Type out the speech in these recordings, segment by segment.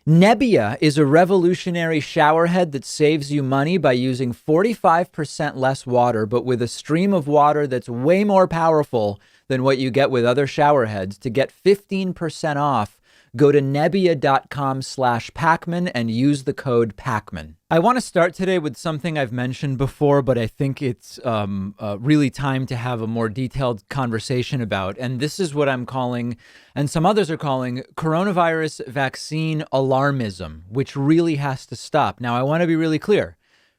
Nebbia is a revolutionary showerhead that saves you money by using 45% less water, but with a stream of water that's way more powerful than what you get with other showerheads. To get 15% off, go to nebbia.com/Pakman and use the code Pakman. I want to start today with something I've mentioned before, but I think it's really time to have a more detailed conversation about. And this is what I'm calling, and some others are calling, coronavirus vaccine alarmism, which really has to stop. Now, I want to be really clear.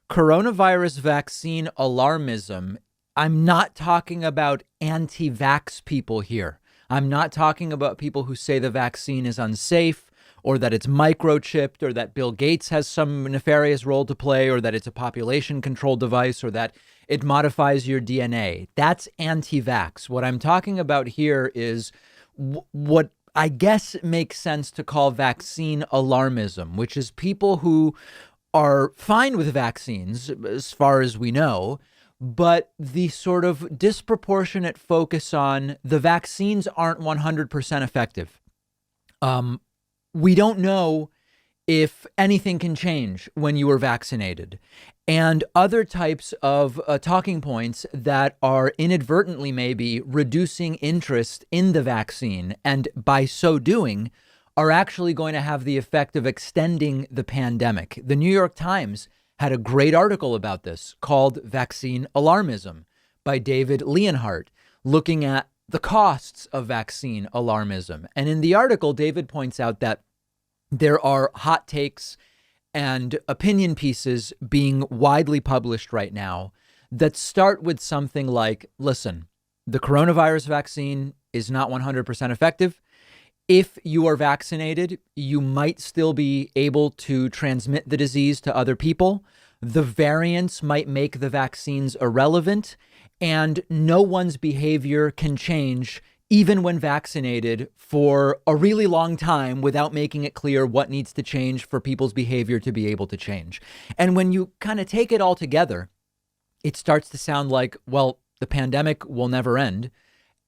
Coronavirus vaccine alarmism, I'm not talking about anti-vax people here. I'm not talking about people who say the vaccine is unsafe or that it's microchipped or that Bill Gates has some nefarious role to play or that it's a population control device or that it modifies your DNA. That's anti-vax. What I'm talking about here is what I guess makes sense to call vaccine alarmism, which is people who are fine with vaccines, as far as we know, but the sort of disproportionate focus on the vaccines aren't 100% effective. We don't know if anything can change when you are vaccinated, and other types of talking points that are inadvertently maybe reducing interest in the vaccine, and by so doing are actually going to have the effect of extending the pandemic. The New York Times had a great article about this called Vaccine Alarmism by David Leonhardt, looking at the costs of vaccine alarmism. And in the article, David points out that there are hot takes and opinion pieces being widely published right now that start with something like, listen, the coronavirus vaccine is not 100% effective. If you are vaccinated, you might still be able to transmit the disease to other people. The variants might make the vaccines irrelevant, and no one's behavior can change even when vaccinated for a really long time without making it clear what needs to change for people's behavior to be able to change. And when you kind of take it all together, it starts to sound like, well, the pandemic will never end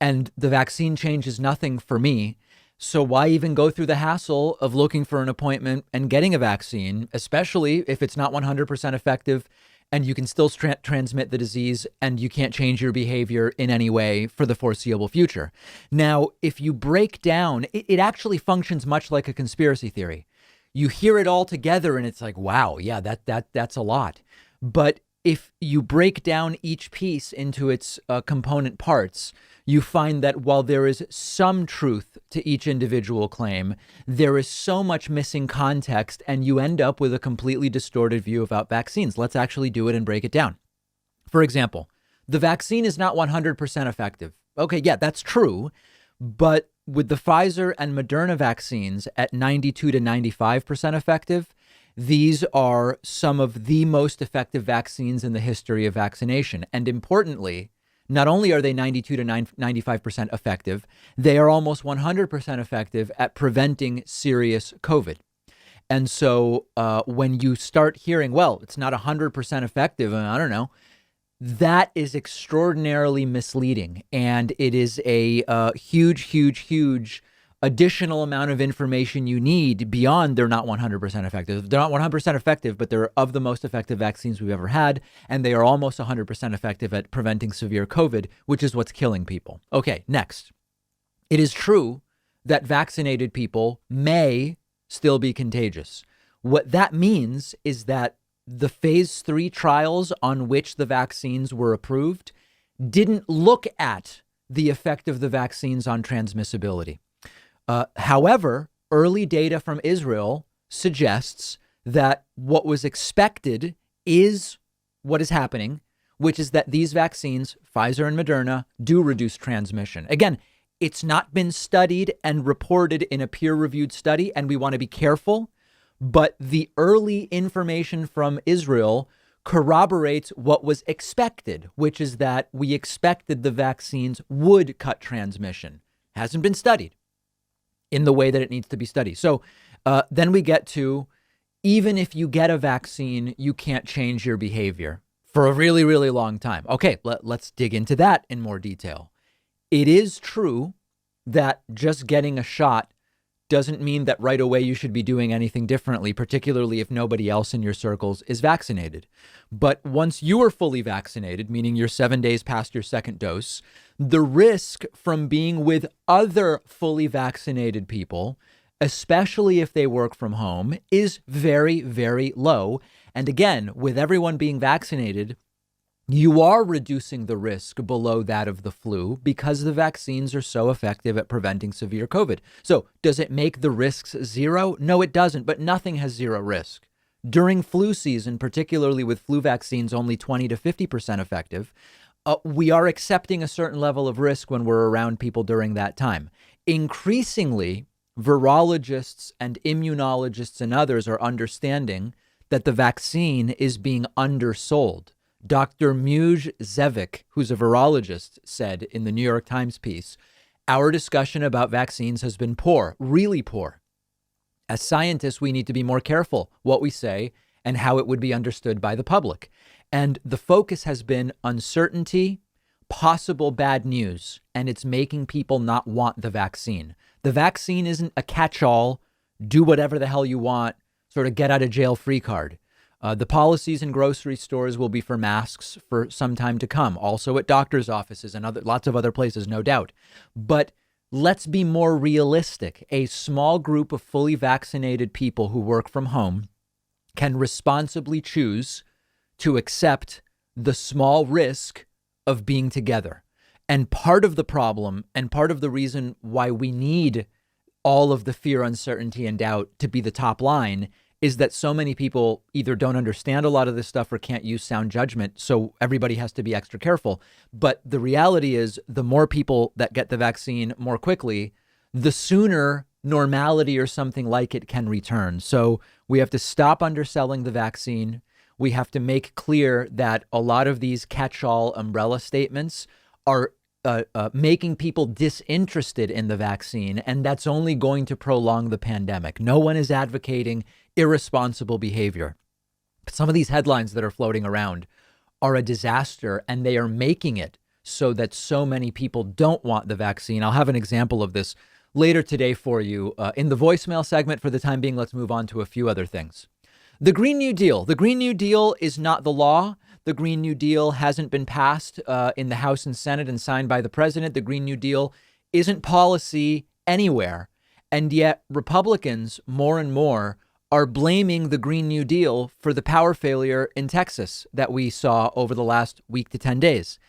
and the vaccine changes nothing for me. So why even go through the hassle of looking for an appointment and getting a vaccine, especially if it's not 100% effective and you can still transmit the disease and you can't change your behavior in any way for the foreseeable future. Now, if you break down, it actually functions much like a conspiracy theory. You hear it all together and it's like, wow, yeah, that's a lot. But if you break down each piece into its component parts, you find that while there is some truth to each individual claim, there is so much missing context, and you end up with a completely distorted view about vaccines. Let's actually do it and break it down. For example, the vaccine is not 100% effective. Okay, yeah, that's true. But with the Pfizer and Moderna vaccines at 92 to 95% effective, these are some of the most effective vaccines in the history of vaccination. And importantly, not only are they 92 to 95% effective, they are almost 100% effective at preventing serious COVID. And so when you start hearing, well, it's not 100% effective, I don't know, that is extraordinarily misleading. And it is a huge additional amount of information you need beyond they're not 100% effective. They're not 100% effective, but they're of the most effective vaccines we've ever had. And they are almost 100% effective at preventing severe COVID, which is what's killing people. Okay, next. It is true that vaccinated people may still be contagious. What that means is that the phase 3 trials on which the vaccines were approved didn't look at the effect of the vaccines on transmissibility. However, early data from Israel suggests that what was expected is what is happening, which is that these vaccines, Pfizer and Moderna, do reduce transmission. Again, it's not been studied and reported in a peer-reviewed study, and we want to be careful. But the early information from Israel corroborates what was expected, which is that we expected the vaccines would cut transmission. Hasn't been studied in the way that it needs to be studied. So then we get to, even if you get a vaccine, you can't change your behavior for a really, really long time. Okay, let's dig into that in more detail. It is true that just getting a shot doesn't mean that right away you should be doing anything differently, particularly if nobody else in your circles is vaccinated. But once you are fully vaccinated, meaning you're 7 days past your second dose, the risk from being with other fully vaccinated people, especially if they work from home, is very, very low. And again, with everyone being vaccinated, you are reducing the risk below that of the flu because the vaccines are so effective at preventing severe COVID. So does it make the risks zero? No, it doesn't, but nothing has zero risk. During flu season, particularly with flu vaccines only 20 to 50% effective, we are accepting a certain level of risk when we're around people during that time. Increasingly, virologists and immunologists and others are understanding that the vaccine is being undersold. Dr. Muj Zevic, who's a virologist, said in the New York Times piece, our discussion about vaccines has been poor, really poor. As scientists, we need to be more careful what we say and how it would be understood by the public. And the focus has been uncertainty, possible bad news, and it's making people not want the vaccine. The vaccine isn't a catch-all, do whatever the hell you want, sort of get out of jail free card. The policies in grocery stores will be for masks for some time to come, also at doctors' offices and lots of other places, no doubt. But let's be more realistic. A small group of fully vaccinated people who work from home can responsibly choose to accept the small risk of being together. And part of the problem and part of the reason why we need all of the fear, uncertainty, and doubt to be the top line is that so many people either don't understand a lot of this stuff or can't use sound judgment. So everybody has to be extra careful. But the reality is the more people that get the vaccine more quickly, the sooner normality or something like it can return. So we have to stop underselling the vaccine. We have to make clear that a lot of these catch-all umbrella statements are making people disinterested in the vaccine, and that's only going to prolong the pandemic. No one is advocating irresponsible behavior. But some of these headlines that are floating around are a disaster, and they are making it so that so many people don't want the vaccine. I'll have an example of this later today for you in the voicemail segment. For the time being, let's move on to a few other things. The Green New Deal. The Green New Deal is not the law. The Green New Deal hasn't been passed in the House and Senate and signed by the president. The Green New Deal isn't policy anywhere. And yet Republicans more and more are blaming the Green New Deal for the power failure in Texas that we saw over the last week to 10 days.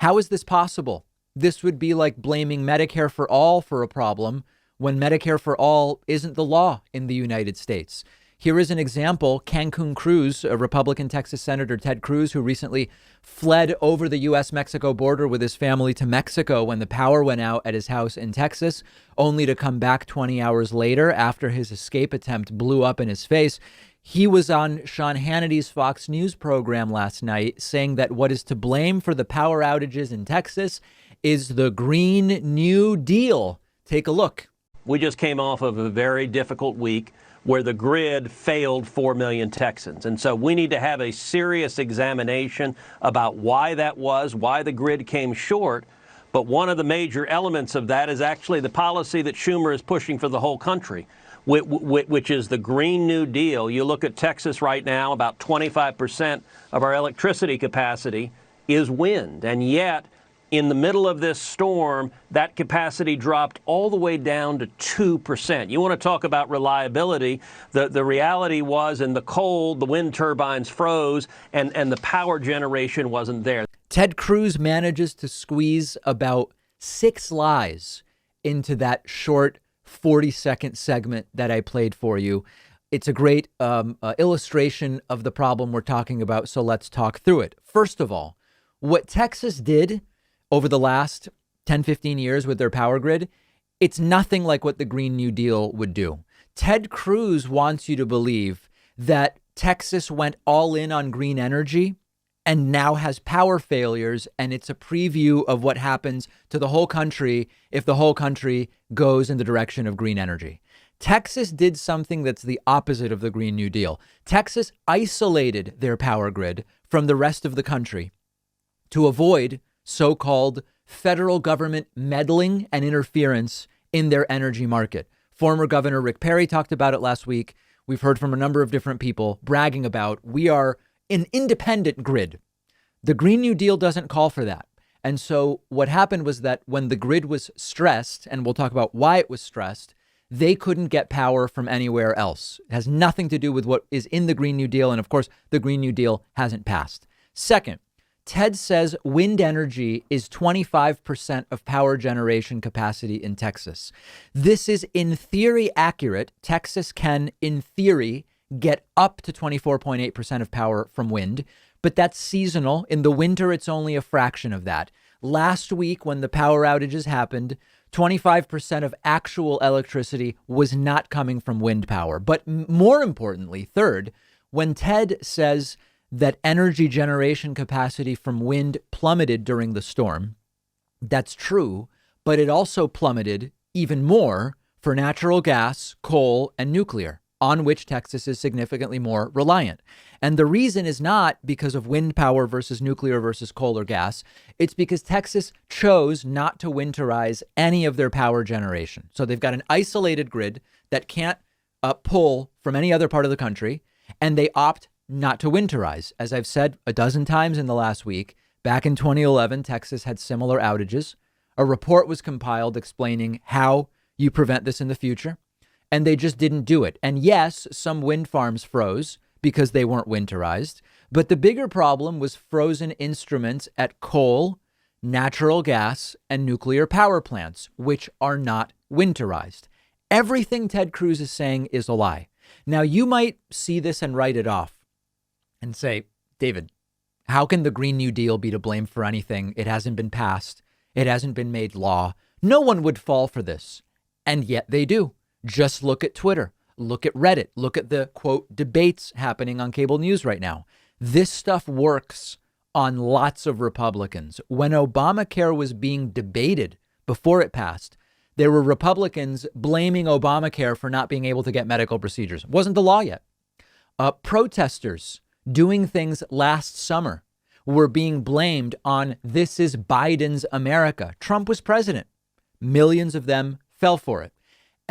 How is this possible? This would be like blaming Medicare for all for a problem when Medicare for all isn't the law in the United States. Here is an example. Cancun Cruz, a Republican Texas Senator Ted Cruz, who recently fled over the U.S.-Mexico border with his family to Mexico when the power went out at his house in Texas, only to come back 20 hours later after his escape attempt blew up in his face. He was on Sean Hannity's Fox News program last night saying that what is to blame for the power outages in Texas is the Green New Deal. Take a look. We just came off of a very difficult week where the grid failed 4 million Texans. And so we need to have a serious examination about why that was, why the grid came short. But one of the major elements of that is actually the policy that Schumer is pushing for the whole country, which is the Green New Deal. You look at Texas right now, about 25% of our electricity capacity is wind. And yet, in the middle of this storm, that capacity dropped all the way down to 2%. You want to talk about reliability. The reality was in the cold, the wind turbines froze and the power generation wasn't there. Ted Cruz manages to squeeze about 6 lies into that short 40-second segment that I played for you. It's a great illustration of the problem we're talking about, so let's talk through it. First of all, what Texas did over the last 10, 15 years with their power grid, it's nothing like what the Green New Deal would do. Ted Cruz wants you to believe that Texas went all in on green energy and now has power failures, and it's a preview of what happens to the whole country if the whole country goes in the direction of green energy. Texas did something that's the opposite of the Green New Deal. Texas isolated their power grid from the rest of the country to avoid so-called federal government meddling and interference in their energy market. Former Governor Rick Perry talked about it last week. We've heard from a number of different people bragging about we are an independent grid. The Green New Deal doesn't call for that. And so what happened was that when the grid was stressed, and we'll talk about why it was stressed, they couldn't get power from anywhere else. It has nothing to do with what is in the Green New Deal. And of course, the Green New Deal hasn't passed. Second, Ted says wind energy is 25% of power generation capacity in Texas. This is in theory accurate. Texas can, in theory, get up to 24.8% of power from wind, but that's seasonal. In the winter, it's only a fraction of that. Last week, when the power outages happened, 25% of actual electricity was not coming from wind power. But more importantly, third, when Ted says that energy generation capacity from wind plummeted during the storm, that's true, but it also plummeted even more for natural gas, coal, and nuclear, on which Texas is significantly more reliant. And the reason is not because of wind power versus nuclear versus coal or gas. It's because Texas chose not to winterize any of their power generation. So they've got an isolated grid that can't pull from any other part of the country, and they opt not to winterize. As I've said a dozen times in the last week, back in 2011, Texas had similar outages. A report was compiled explaining how you prevent this in the future, and they just didn't do it. And yes, some wind farms froze because they weren't winterized, but the bigger problem was frozen instruments at coal, natural gas, and nuclear power plants, which are not winterized. Everything Ted Cruz is saying is a lie. Now, you might see this and write it off and say, David, how can the Green New Deal be to blame for anything? It hasn't been passed. It hasn't been made law. No one would fall for this. And yet they do. Just look at Twitter. Look at Reddit. Look at the, quote, debates happening on cable news right now. This stuff works on lots of Republicans. When Obamacare was being debated before it passed, there were Republicans blaming Obamacare for not being able to get medical procedures. It wasn't the law yet. Protesters doing things last summer were being blamed on this is Biden's America. Trump was president. Millions of them fell for it.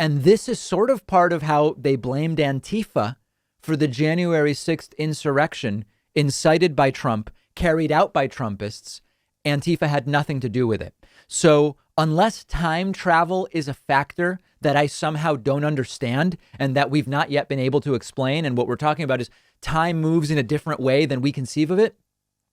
And this is sort of part of how they blamed Antifa for the January 6th insurrection incited by Trump, carried out by Trumpists. Antifa had nothing to do with it. So unless time travel is a factor that I somehow don't understand and that we've not yet been able to explain, and what we're talking about is time moves in a different way than we conceive of it,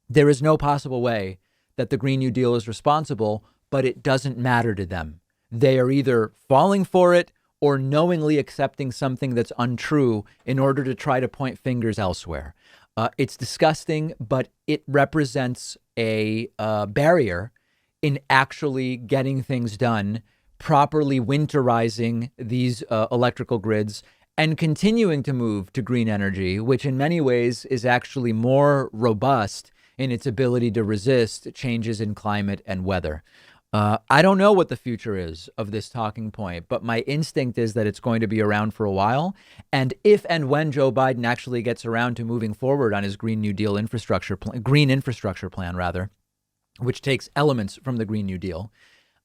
there is no possible way that the Green New Deal is responsible, but it doesn't matter to them. They are either falling for it or knowingly accepting something that's untrue in order to try to point fingers elsewhere. It's disgusting, but it represents a barrier in actually getting things done, properly winterizing these electrical grids, and continuing to move to green energy, which in many ways is actually more robust in its ability to resist changes in climate and weather. I don't know what the future is of this talking point, but my instinct is that it's going to be around for a while. And if and when Joe Biden actually gets around to moving forward on his Green New Deal green infrastructure plan, which takes elements from the Green New Deal,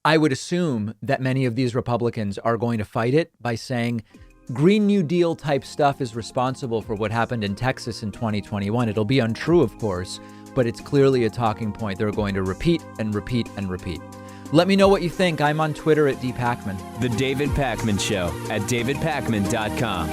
I would assume that many of these Republicans are going to fight it by saying Green New Deal type stuff is responsible for what happened in Texas in 2021. It'll be untrue, of course, but it's clearly a talking point they're going to repeat and repeat and repeat. Let me know what you think. I'm on Twitter at @DPakman. The David Pakman Show at davidpakman.com.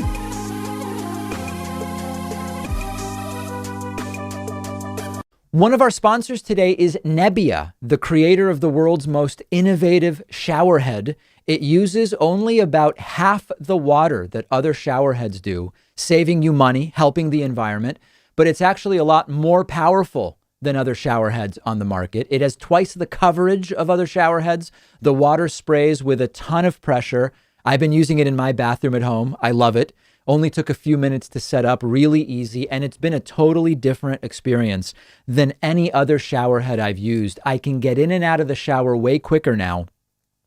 One of our sponsors today is Nebbia, the creator of the world's most innovative shower head. It uses only about half the water that other shower heads do, saving you money, helping the environment, but it's actually a lot more powerful than other shower heads on the market. It has twice the coverage of other shower heads. The water sprays with a ton of pressure. I've been using it in my bathroom at home. I love it. Only took a few minutes to set up, really easy, and it's been a totally different experience than any other shower head I've used. I can get in and out of the shower way quicker now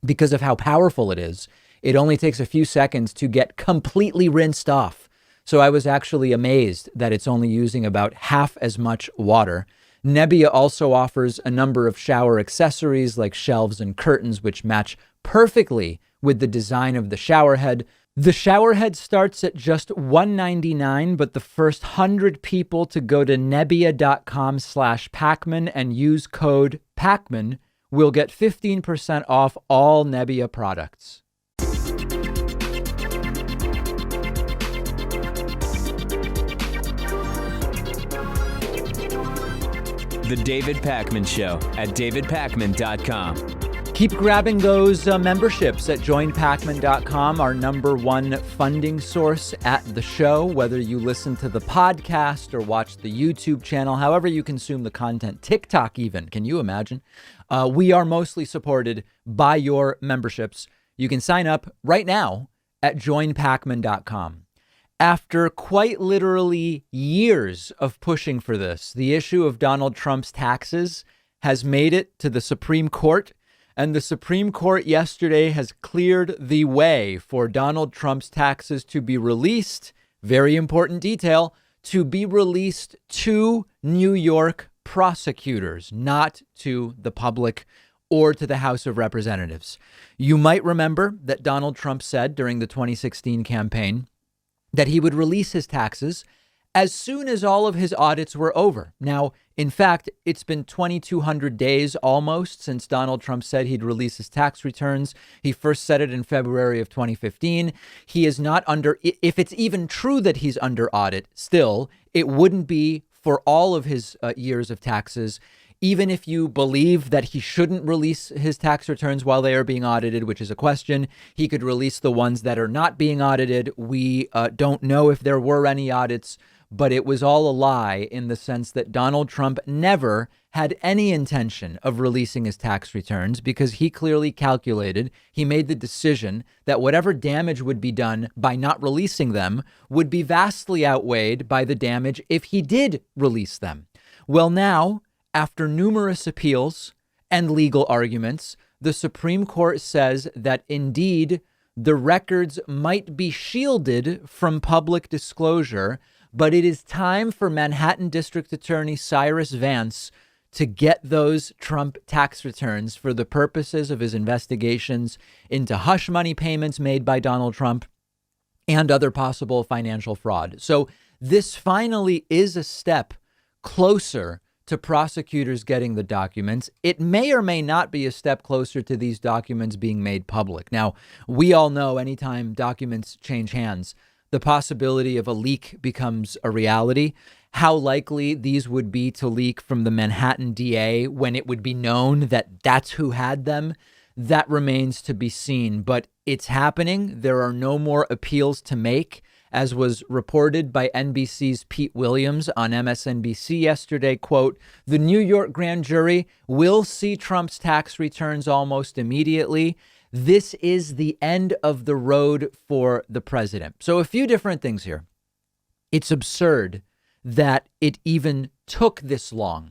because of how powerful it is. It only takes a few seconds to get completely rinsed off. So I was actually amazed that it's only using about half as much water. Nebbia also offers a number of shower accessories like shelves and curtains, which match perfectly with the design of the shower head. The showerhead starts at just $199, but the first 100 people to go to Nebbia.com/Pakman and use code Pakman will get 15% off all Nebbia products. The David Pakman Show at davidpakman.com. Keep grabbing those memberships at joinpakman.com, our number one funding source at the show, whether you listen to the podcast or watch the YouTube channel, however you consume the content, TikTok even. Can you imagine? We are mostly supported by your memberships. You can sign up right now at joinpakman.com. After quite literally years of pushing for this, the issue of Donald Trump's taxes has made it to the Supreme Court. And the Supreme Court yesterday has cleared the way for Donald Trump's taxes to be released. Very important detail, to be released to New York prosecutors, not to the public or to the House of Representatives. You might remember that Donald Trump said during the 2016 campaign that he would release his taxes as soon as all of his audits were over. Now, in fact, it's been 2,200 days almost since Donald Trump said he'd release his tax returns. He first said it in February of 2015. He is not under, if it's even true that he's under audit still, it wouldn't be for all of his years of taxes. Even if you believe that he shouldn't release his tax returns while they are being audited, which is a question, he could release the ones that are not being audited. We don't know if there were any audits, but it was all a lie in the sense that Donald Trump never had any intention of releasing his tax returns because he clearly calculated, he made the decision that whatever damage would be done by not releasing them would be vastly outweighed by the damage if he did release them. Well, now, after numerous appeals and legal arguments, the Supreme Court says that indeed the records might be shielded from public disclosure, but it is time for Manhattan District Attorney Cyrus Vance to get those Trump tax returns for the purposes of his investigations into hush money payments made by Donald Trump and other possible financial fraud. So this finally is a step closer to prosecutors getting the documents. It may or may not be a step closer to these documents being made public. Now, we all know anytime documents change hands, the possibility of a leak becomes a reality. How likely these would be to leak from the Manhattan DA when it would be known that that's who had them, that remains to be seen. But it's happening. There are no more appeals to make. As was reported by NBC's Pete Williams on MSNBC yesterday, quote, "The New York grand jury will see Trump's tax returns almost immediately. This is the end of the road for the president." So a few different things here. It's absurd that it even took this long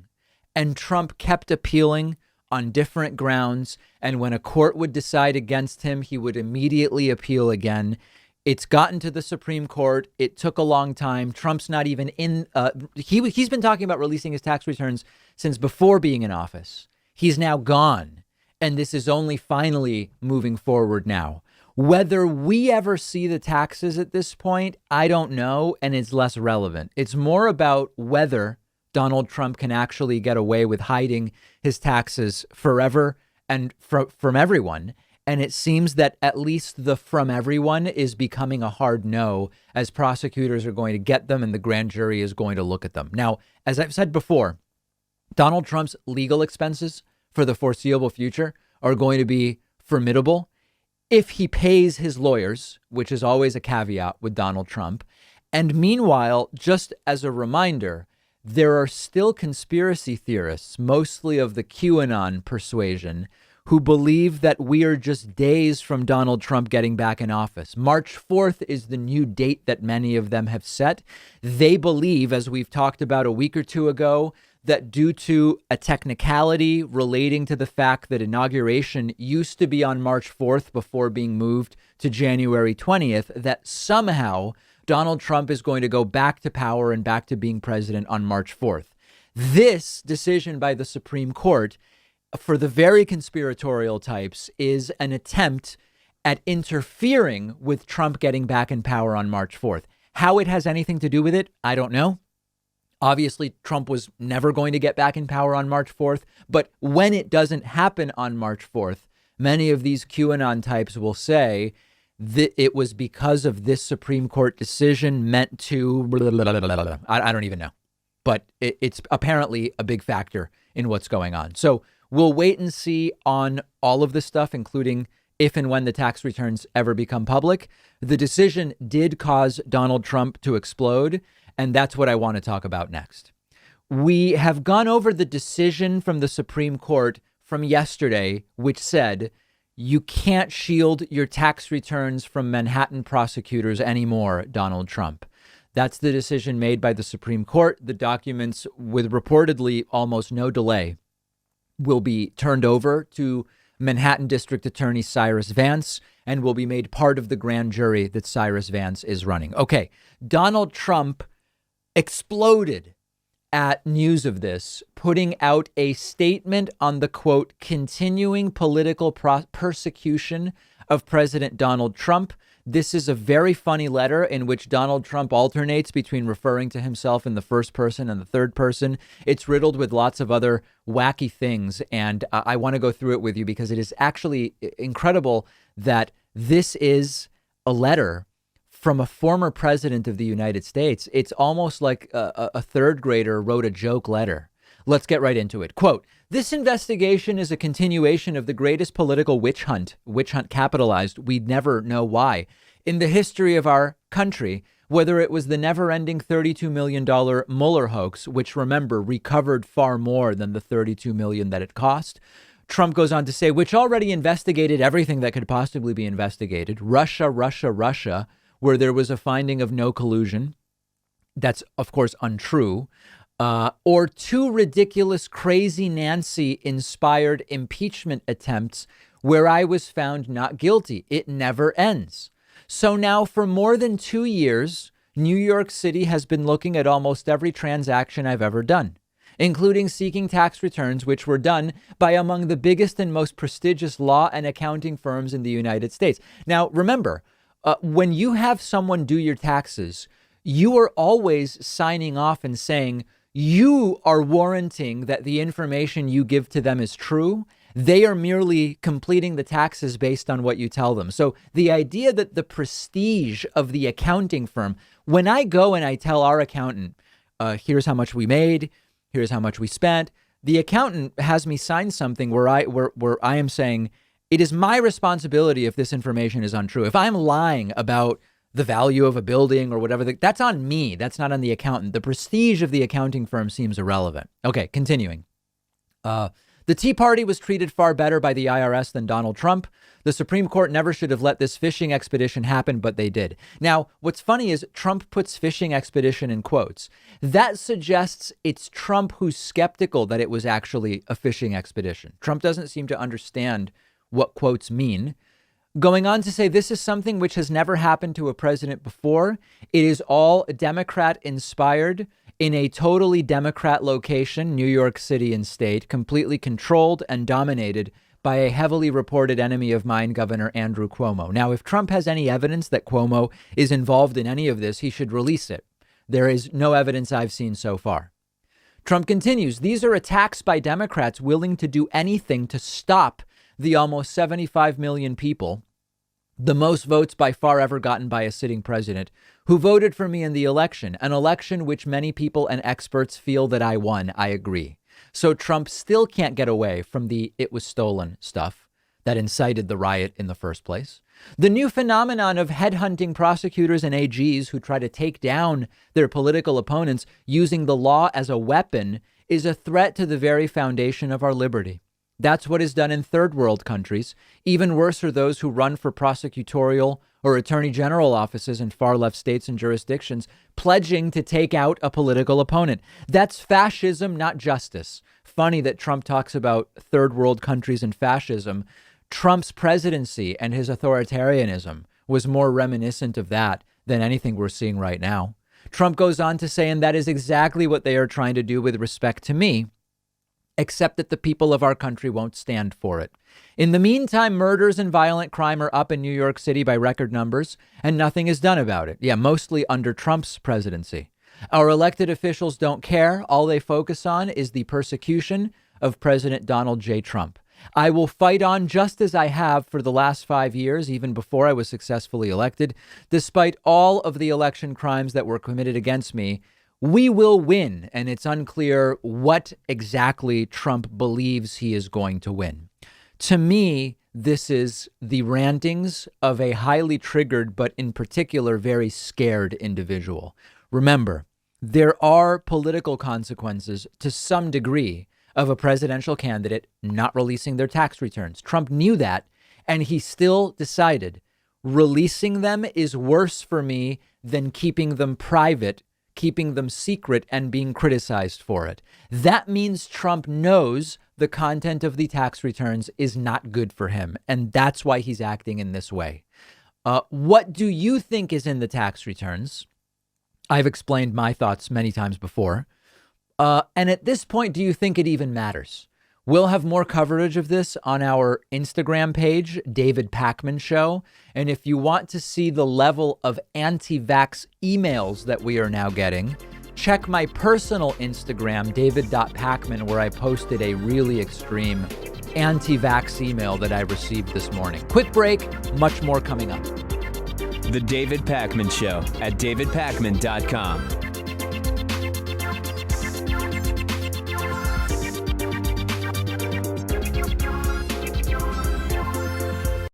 and Trump kept appealing on different grounds. And when a court would decide against him, he would immediately appeal again. It's gotten to the Supreme Court. It took a long time. Trump's not even in. He's been talking about releasing his tax returns since before being in office. He's now gone. And this is only finally moving forward now. Whether we ever see the taxes at this point, I don't know. And it's less relevant. It's more about whether Donald Trump can actually get away with hiding his taxes forever and from everyone. And it seems that at least the from everyone is becoming a hard no, as prosecutors are going to get them and the grand jury is going to look at them. Now, as I've said before, Donald Trump's legal expenses for the foreseeable future are going to be formidable if he pays his lawyers, which is always a caveat with Donald Trump. And meanwhile, just as a reminder, there are still conspiracy theorists, mostly of the QAnon persuasion, who believe that we are just days from Donald Trump getting back in office. March 4th is the new date that many of them have set. They believe, as we've talked about a week or two ago, that due to a technicality relating to the fact that inauguration used to be on March 4th before being moved to January 20th, that somehow Donald Trump is going to go back to power and back to being president on March 4th. This decision by the Supreme Court, for the very conspiratorial types, is an attempt at interfering with Trump getting back in power on March 4th. How it has anything to do with it, I don't know. Obviously, Trump was never going to get back in power on March 4th. But when it doesn't happen on March 4th, many of these QAnon types will say that it was because of this Supreme Court decision meant to blah, blah, blah, blah, blah. I don't even know. But it's apparently a big factor in what's going on. So we'll wait and see on all of this stuff, including if and when the tax returns ever become public. The decision did cause Donald Trump to explode. And that's what I want to talk about next. We have gone over the decision from the Supreme Court from yesterday, which said you can't shield your tax returns from Manhattan prosecutors anymore, Donald Trump. That's the decision made by the Supreme Court. The documents, with reportedly almost no delay, will be turned over to Manhattan District Attorney Cyrus Vance and will be made part of the grand jury that Cyrus Vance is running. Okay, Donald Trump exploded at news of this, putting out a statement on the, quote, continuing political persecution of President Donald Trump. This is a very funny letter in which Donald Trump alternates between referring to himself in the first person and the third person. It's riddled with lots of other wacky things. And I want to go through it with you because it is actually incredible that this is a letter from a former president of the United States. It's almost like a third grader wrote a joke letter. Let's get right into it. Quote, this investigation is a continuation of the greatest political witch hunt capitalized, we'd never know why, in the history of our country, whether it was the never-ending $32 million Mueller hoax, which, remember, recovered far more than the $32 million that it cost. Trump goes on to say, which already investigated everything that could possibly be investigated. Russia, where there was a finding of no collusion. That's, of course, untrue. Or two ridiculous, crazy Nancy-inspired impeachment attempts where I was found not guilty. It never ends. So now for more than 2 years, New York City has been looking at almost every transaction I've ever done, including seeking tax returns, which were done by among the biggest and most prestigious law and accounting firms in the United States. Now, remember, when you have someone do your taxes, you are always signing off and saying you are warranting that the information you give to them is true. They are merely completing the taxes based on what you tell them. So the idea that the prestige of the accounting firm, when I go and I tell our accountant, here's how much we made, here's how much we spent, the accountant has me sign something where I am saying, it is my responsibility if this information is untrue. If I'm lying about the value of a building or whatever, that's on me. That's not on the accountant. The prestige of the accounting firm seems irrelevant. Okay, continuing. The Tea Party was treated far better by the IRS than Donald Trump. The Supreme Court never should have let this fishing expedition happen, but they did. Now, what's funny is Trump puts fishing expedition in quotes. That suggests it's Trump who's skeptical that it was actually a fishing expedition. Trump doesn't seem to understand what quotes mean. Going on to say this is something which has never happened to a president before. It is all Democrat inspired in a totally Democrat location, New York City and state, completely controlled and dominated by a heavily reported enemy of mine, Governor Andrew Cuomo. Now, if Trump has any evidence that Cuomo is involved in any of this, he should release it. There is no evidence I've seen so far. Trump continues, these are attacks by Democrats willing to do anything to stop the almost 75 million people, the most votes by far ever gotten by a sitting president, who voted for me in the election, an election which many people and experts feel that I won. I agree. So Trump still can't get away from the it was stolen stuff that incited the riot in the first place. The new phenomenon of headhunting prosecutors and AGs who try to take down their political opponents using the law as a weapon is a threat to the very foundation of our liberty. That's what is done in third world countries. Even worse are those who run for prosecutorial or attorney general offices in far left states and jurisdictions, pledging to take out a political opponent. That's fascism, not justice. Funny that Trump talks about third world countries and fascism. Trump's presidency and his authoritarianism was more reminiscent of that than anything we're seeing right now. Trump goes on to say, and that is exactly what they are trying to do with respect to me. except that the people of our country won't stand for it. In the meantime, murders and violent crime are up in New York City by record numbers, and nothing is done about it. Yeah, mostly under Trump's presidency. Our elected officials don't care. All they focus on is the persecution of President Donald J. Trump. I will fight on just as I have for the last 5 years, even before I was successfully elected. Despite all of the election crimes that were committed against me, we will win. And it's unclear what exactly Trump believes he is going to win. To me, this is the rantings of a highly triggered, but in particular, very scared individual. Remember, there are political consequences to some degree of a presidential candidate not releasing their tax returns. Trump knew that, and he still decided releasing them is worse for me than keeping them private, keeping them secret, and being criticized for it. That means Trump knows the content of the tax returns is not good for him, and that's why he's acting in this way. What do you think is in the tax returns? I've explained my thoughts many times before. And at this point, do you think it even matters? We'll have more coverage of this on our Instagram page, David Pakman Show. And if you want to see the level of anti-vax emails that we are now getting, check my personal Instagram, david.pakman, where I posted a really extreme anti-vax email that I received this morning. Quick break, much more coming up. The David Pakman Show at davidpakman.com.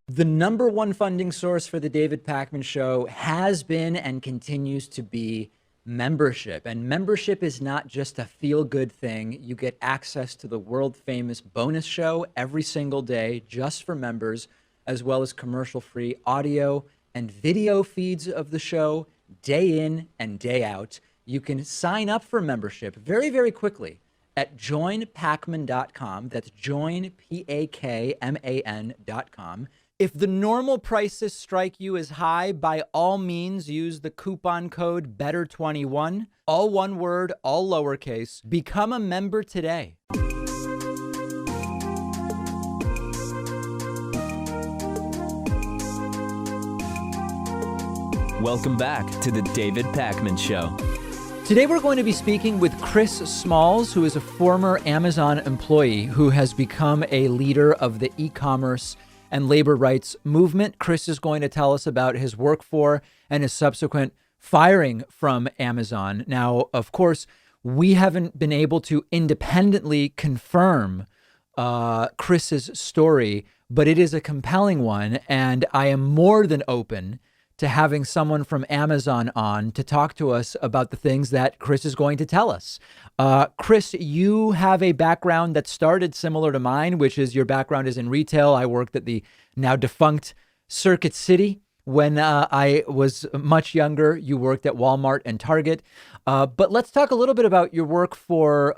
The number one funding source for the David Pakman Show has been and continues to be membership. And membership is not just a feel-good thing. You get access to the world-famous bonus show every single day just for members, as well as commercial-free audio and video feeds of the show day in and day out. You can sign up for membership very, very quickly at joinpakman.com. That's joinpakman.com. If the normal prices strike you as high, by all means, use the coupon code BETTER21, all one word, all lowercase. Become a member today. Welcome back to the David Pakman Show. Today we're going to be speaking with Chris Smalls, who is a former Amazon employee who has become a leader of the e-commerce and labor rights movement. Chris is going to tell us about his work for and his subsequent firing from Amazon. Now, of course, we haven't been able to independently confirm Chris's story, but it is a compelling one, and I am more than open to having someone from Amazon on to talk to us about the things that Chris is going to tell us. Chris, you have a background that started similar to mine, which is your background is in retail. I worked at the now defunct Circuit City when I was much younger. You worked at Walmart and Target. But let's talk a little bit about your work for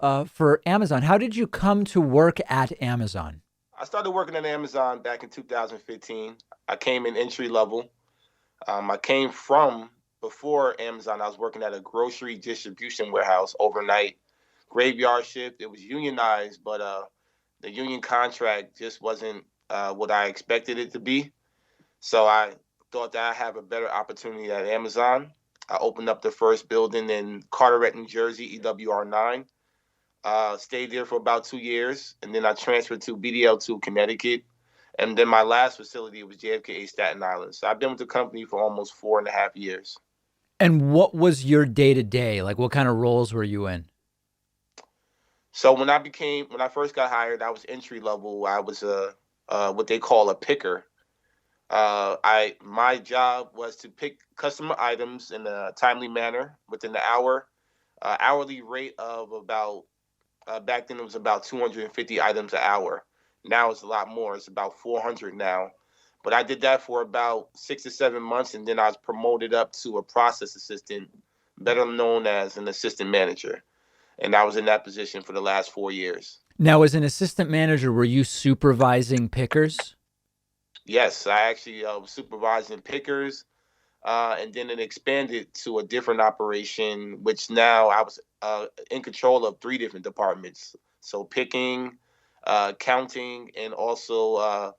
Amazon. How did you come to work at Amazon? I started working at Amazon back in 2015. I came in entry level. I came from, before Amazon, I was working at a grocery distribution warehouse overnight, graveyard shift. It was unionized, but the union contract just wasn't what I expected it to be. So I thought that I have a better opportunity at Amazon. I opened up the first building in Carteret, New Jersey, EWR9. Stayed there for about 2 years, and then I transferred to BDL2, Connecticut. And then my last facility was JFK Staten Island. So Be with the company for almost 4.5 years. And what was your day-to-day? Like, what kind of roles were you in? So when I first got hired, I was entry level. I was what they call a picker. My job was to pick customer items in a timely manner within the hour. Hourly rate of about, back then it was about 250 items an hour. Now it's a lot more. It's about 400 now. But I did that for about 6 to 7 months, and then I was promoted up to a process assistant, better known as an assistant manager. And I was in that position for the last 4 years. Now, as an assistant manager, were you supervising pickers? Yes, I actually was supervising pickers, and then it expanded to a different operation, which now I was in control of 3 different departments. So picking, counting, and also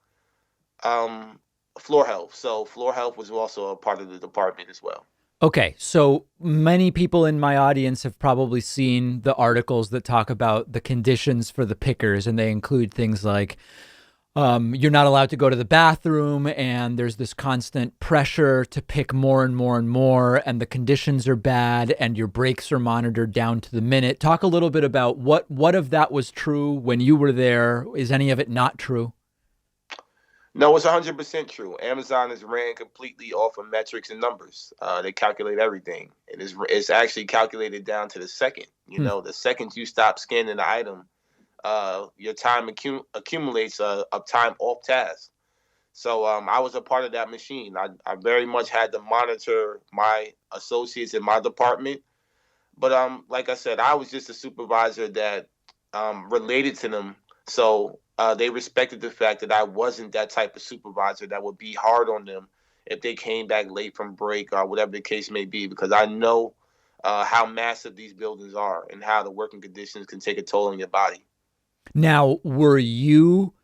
floor health. So floor health was also a part of the department as well. Okay, so many people in my audience have probably seen the articles that talk about the conditions for the pickers, and they include things like you're not allowed to go to the bathroom, and there's this constant pressure to pick more and more and more, and the conditions are bad, and your breaks are monitored down to the minute. Talk a little bit about what of that was true when you were there. Is any of it not true? No, it's 100% true. Amazon is ran completely off of metrics and numbers. They calculate everything. It's actually calculated down to the second. You know, the second you stop scanning the item, your time accumulates of time off task. So I was a part of that machine. I very much had to monitor my associates in my department. But like I said, I was just a supervisor that related to them. So they respected the fact that I wasn't that type of supervisor that would be hard on them if they came back late from break or whatever the case may be, because I know how massive these buildings are and how the working conditions can take a toll on your body. Now, were you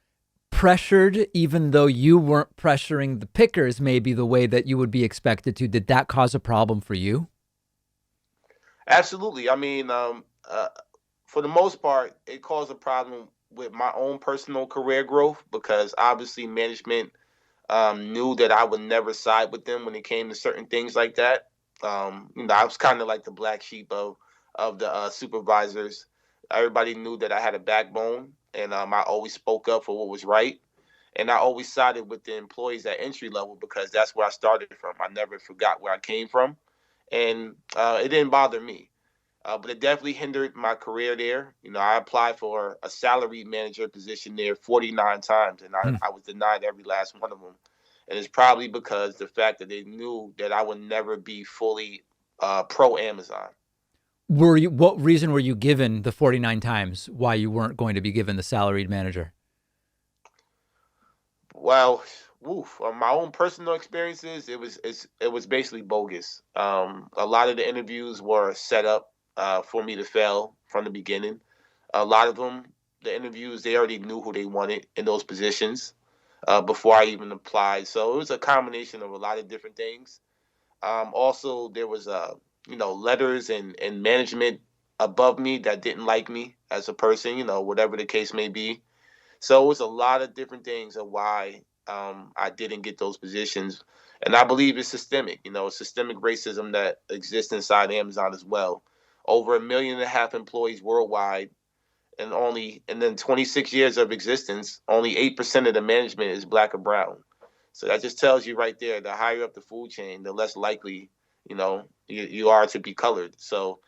pressured, even though you weren't pressuring the pickers maybe the way that you would be expected to? Did that cause a problem for you? Absolutely. I mean, for the most part, it caused a problem with my own personal career growth because obviously management knew that I would never side with them when it came to certain things like that. I was kind of like the black sheep of the supervisors. Everybody knew that I had a backbone, and I always spoke up for what was right. And I always sided with the employees at entry level because that's where I started from. I never forgot where I came from, and it didn't bother me. But it definitely hindered my career there. You know, I applied for a salary manager position there 49 times, and I was denied every last one of them. And it's probably because the fact that they knew that I would never be fully pro Amazon. What reason were you given the 49 times why you weren't going to be given the salaried manager? Well, on my own personal experiences, it was basically bogus. A lot of the interviews were set up for me to fail from the beginning. A lot of them, the interviews, they already knew who they wanted in those positions before I even applied. So it was a combination of a lot of different things. Also, there was letters and management above me that didn't like me as a person, whatever the case may be. So it was a lot of different things of why I didn't get those positions. And I believe it's systemic, systemic racism that exists inside Amazon as well. Over 1.5 million employees worldwide, and then 26 years of existence, only 8% of the management is black or brown. So that just tells you right there, the higher up the food chain, the less likely, you are to be colored. So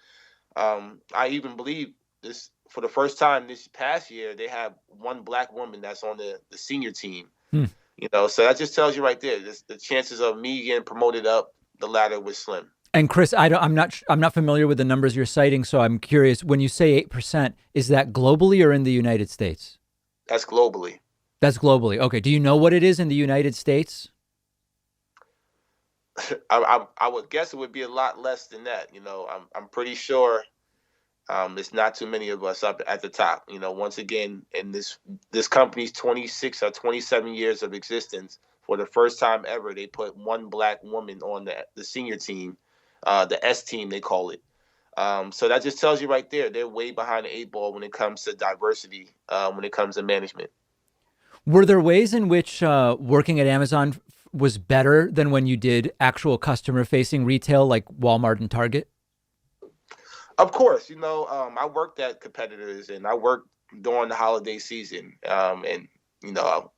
I even believe this for the first time this past year, they have one black woman that's on the senior team. So that just tells you right there, the chances of me getting promoted up the ladder was slim. And Chris, I'm not familiar with the numbers you're citing, so I'm curious. When you say 8%, is that globally or in the United States? That's globally. That's globally. Okay. Do you know what it is in the United States? I would guess it would be a lot less than that. I'm pretty sure it's not too many of us up at the top. Once again, in this company's 26 or 27 years of existence, for the first time ever, they put one black woman on the senior team, the S team, they call it. So that just tells you right there, they're way behind the 8 ball when it comes to diversity, when it comes to management. Were there ways in which working at Amazon was better than when you did actual customer-facing retail like Walmart and Target? Of course, I worked at competitors and I worked during the holiday season. And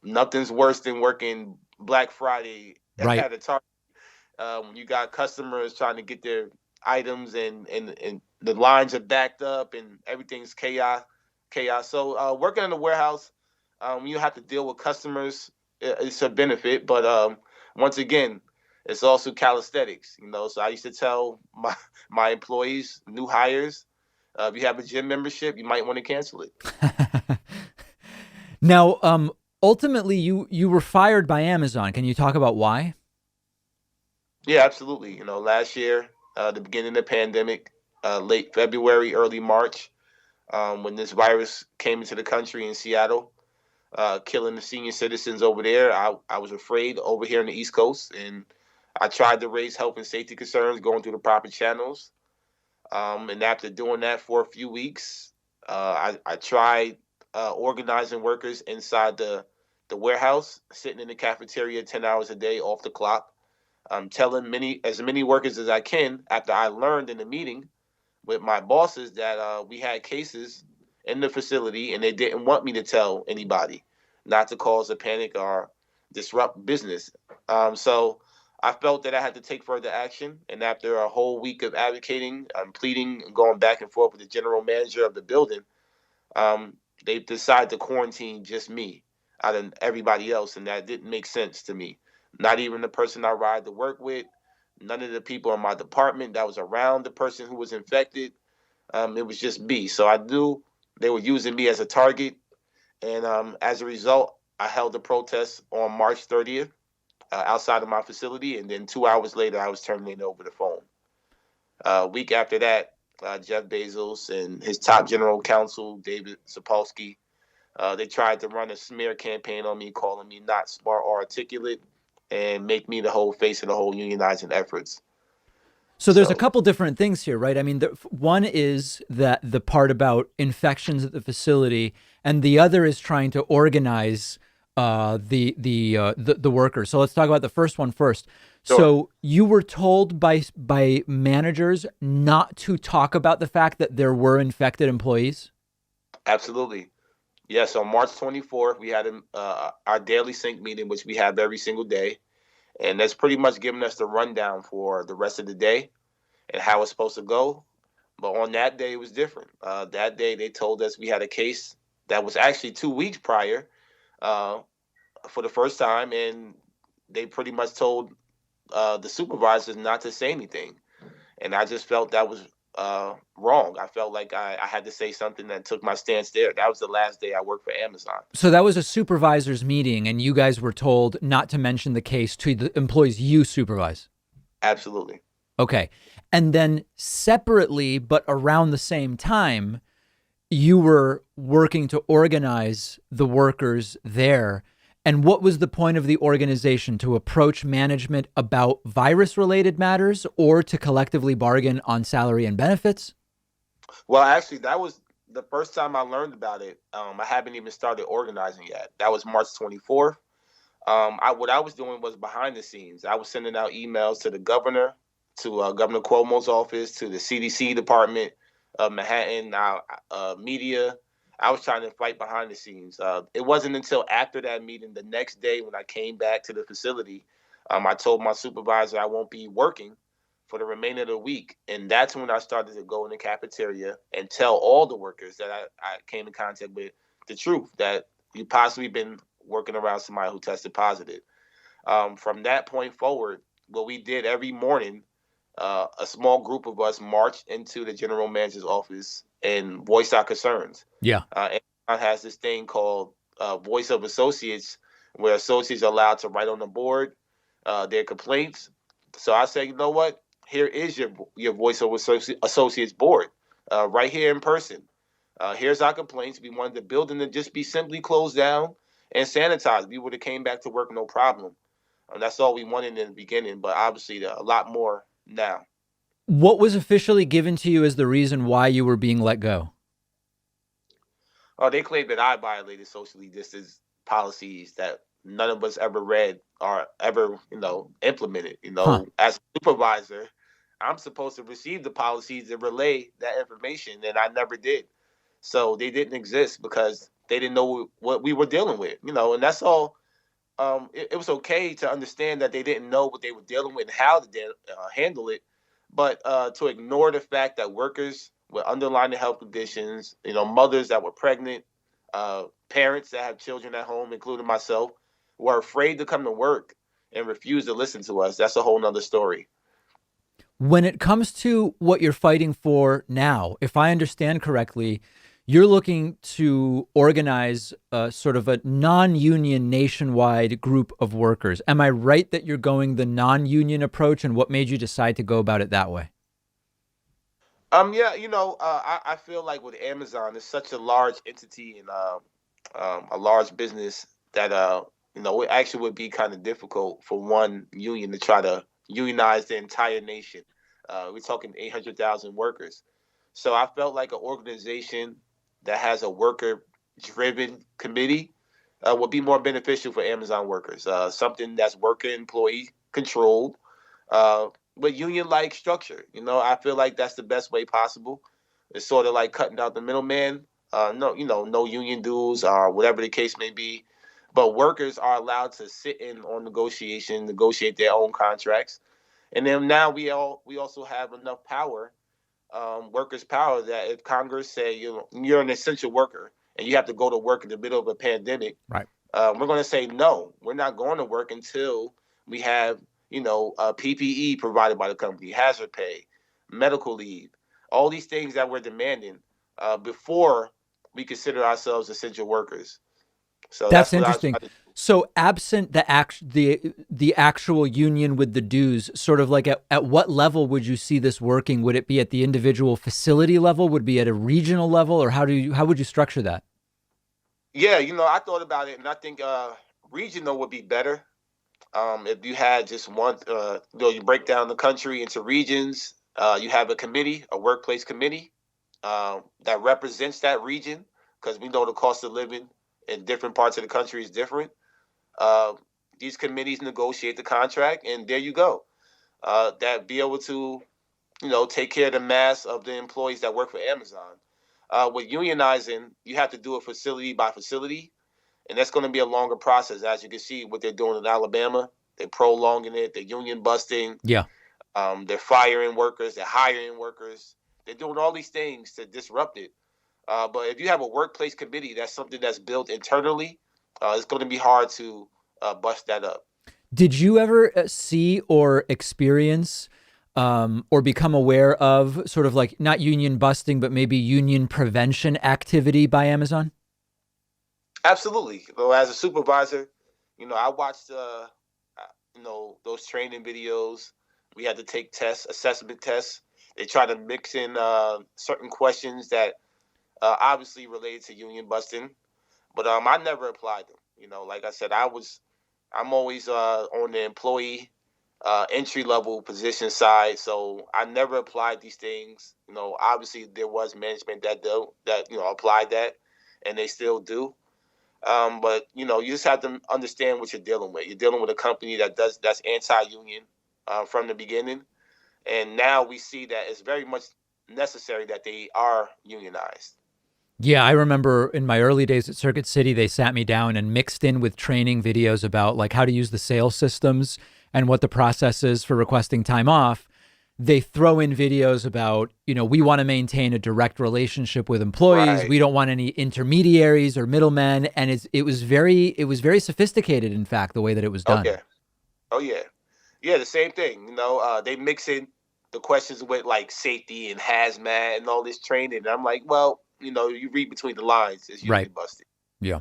nothing's worse than working Black Friday Right. at a Target. When you got customers trying to get their items and the lines are backed up and everything's chaos. So working in the warehouse, you have to deal with customers. It's a benefit, but once again, it's also calisthenics. So I used to tell my employees, new hires, if you have a gym membership, you might want to cancel it. Now, ultimately, you were fired by Amazon. Can you talk about why? Yeah, absolutely. Last year, the beginning of the pandemic, late February, early March, when this virus came into the country in Seattle, killing the senior citizens over there. I was afraid over here on the East Coast, and I tried to raise health and safety concerns going through the proper channels. And after doing that for a few weeks, I tried organizing workers inside the warehouse, sitting in the cafeteria 10 hours a day off the clock. Telling as many workers as I can after I learned in the meeting with my bosses that we had cases in the facility and they didn't want me to tell anybody, not to cause a panic or disrupt business. So I felt that I had to take further action. And after a whole week of advocating, pleading, and going back and forth with the general manager of the building, they decided to quarantine just me out of everybody else. And that didn't make sense to me. Not even the person I ride to work with, none of the people in my department that was around the person who was infected. It was just me. So I knew they were using me as a target. And as a result, I held a protest on March 30th outside of my facility. And then 2 hours later, I was terminated over the phone. A week after that, Jeff Bezos and his top general counsel, David Sapolsky, they tried to run a smear campaign on me, calling me not smart or articulate, and make me the whole face of the whole unionizing efforts. So there's a couple different things here, right? I mean, one is that the part about infections at the facility, and the other is trying to organize the workers. So let's talk about the first one first. Sure. So you were told by managers not to talk about the fact that there were infected employees? Absolutely. Yes, on March 24th, we had our daily sync meeting, which we have every single day. And that's pretty much giving us the rundown for the rest of the day and how it's supposed to go. But on that day, it was different. That day, they told us we had a case that was actually 2 weeks prior for the first time. And they pretty much told the supervisors not to say anything. And I just felt that was wrong. I felt like I had to say something that took my stance there. That was the last day I worked for Amazon. So that was a supervisor's meeting, and you guys were told not to mention the case to the employees you supervise? Absolutely. Okay. And then separately, but around the same time, you were working to organize the workers there. And what was the point of the organization? To approach management about virus-related matters or to collectively bargain on salary and benefits? Well, actually, that was the first time I learned about it. I haven't even started organizing yet. That was March 24th. What I was doing was behind the scenes. I was sending out emails to the governor, to Governor Cuomo's office, to the CDC department, Manhattan, media. I was trying to fight behind the scenes. It wasn't until after that meeting, the next day when I came back to the facility, I told my supervisor I won't be working for the remainder of the week. And that's when I started to go in the cafeteria and tell all the workers that I came in contact with the truth, that you possibly been working around somebody who tested positive. From that point forward, what we did every morning, a small group of us marched into the general manager's office and voiced our concerns. Yeah. Amazon has this thing called Voice of Associates, where associates are allowed to write on the board their complaints. So I said, you know what? Here is your Voice of Associates board right here in person. Here's our complaints. We wanted the building to just be simply closed down and sanitized. We would have came back to work, no problem. That's all we wanted in the beginning, but obviously a lot more now. What was officially given to you as the reason why you were being let go? They claimed that I violated socially distanced policies that none of us ever read or ever, implemented. As a supervisor, I'm supposed to receive the policies and relay that information, and I never did. So they didn't exist because they didn't know what we were dealing with, and that's all. It was okay to understand that they didn't know what they were dealing with and how to handle it. But to ignore the fact that workers with underlying health conditions, mothers that were pregnant, parents that have children at home, including myself, were afraid to come to work and refuse to listen to us. That's a whole nother story. When it comes to what you're fighting for now, if I understand correctly, you're looking to organize sort of a non-union nationwide group of workers. Am I right that you're going the non-union approach, and what made you decide to go about it that way? Yeah, I feel like with Amazon, it's such a large entity and a large business that it actually would be kind of difficult for one union to try to unionize the entire nation. We're talking 800,000 workers. So I felt like an organization that has a worker-driven committee would be more beneficial for Amazon workers. Something that's worker employee controlled, with union-like structure. I feel like that's the best way possible. It's sort of like cutting out the middleman. No union dues or whatever the case may be. But workers are allowed to sit in on negotiation, negotiate their own contracts. And then now we also have enough power, workers' power, that if Congress say you're an essential worker and you have to go to work in the middle of a pandemic, Right. we're going to say no. We're not going to work until we have PPE provided by the company, hazard pay, medical leave, all these things that we're demanding before we consider ourselves essential workers. So That's what I interesting. try to do. So absent the actual union with the dues, sort of like at what level would you see this working? Would it be at the individual facility level? Would it be at a regional level? Or how would you structure that? Yeah, I thought about it, and I think regional would be better. If you had just one, you break down the country into regions. You have a committee, a workplace committee, that represents that region, because we know the cost of living in different parts of the country is different. These committees negotiate the contract, and there you go. That be able to, take care of the mass of the employees that work for Amazon. With unionizing, you have to do it facility by facility, and that's going to be a longer process. As you can see, what they're doing in Alabama, they're prolonging it. They're union busting. Yeah. They're firing workers. They're hiring workers. They're doing all these things to disrupt it. But if you have a workplace committee, that's something that's built internally. It's going to be hard to bust that up. Did you ever see or experience or become aware of sort of like not union busting, but maybe union prevention activity by Amazon? Absolutely. Well, as a supervisor, I watched, those training videos. We had to take tests, assessment tests. They try to mix in certain questions that obviously related to union busting, but I never applied them. Like I said, I'm always on the employee entry level position side, so I never applied these things. Obviously there was management that applied that, and they still do. But you just have to understand what you're dealing with. You're dealing with a company that's anti-union from the beginning, and now we see that it's very much necessary that they are unionized. Yeah, I remember in my early days at Circuit City, they sat me down and mixed in with training videos about like how to use the sales systems and what the process is for requesting time off. They throw in videos about, we want to maintain a direct relationship with employees. Right. We don't want any intermediaries or middlemen. And it was very sophisticated, in fact, the way that it was done. Okay. Oh yeah. Yeah, the same thing. They mix in the questions with like safety and hazmat and all this training. And I'm like, well, you read between the lines. It's usually busted. Yeah.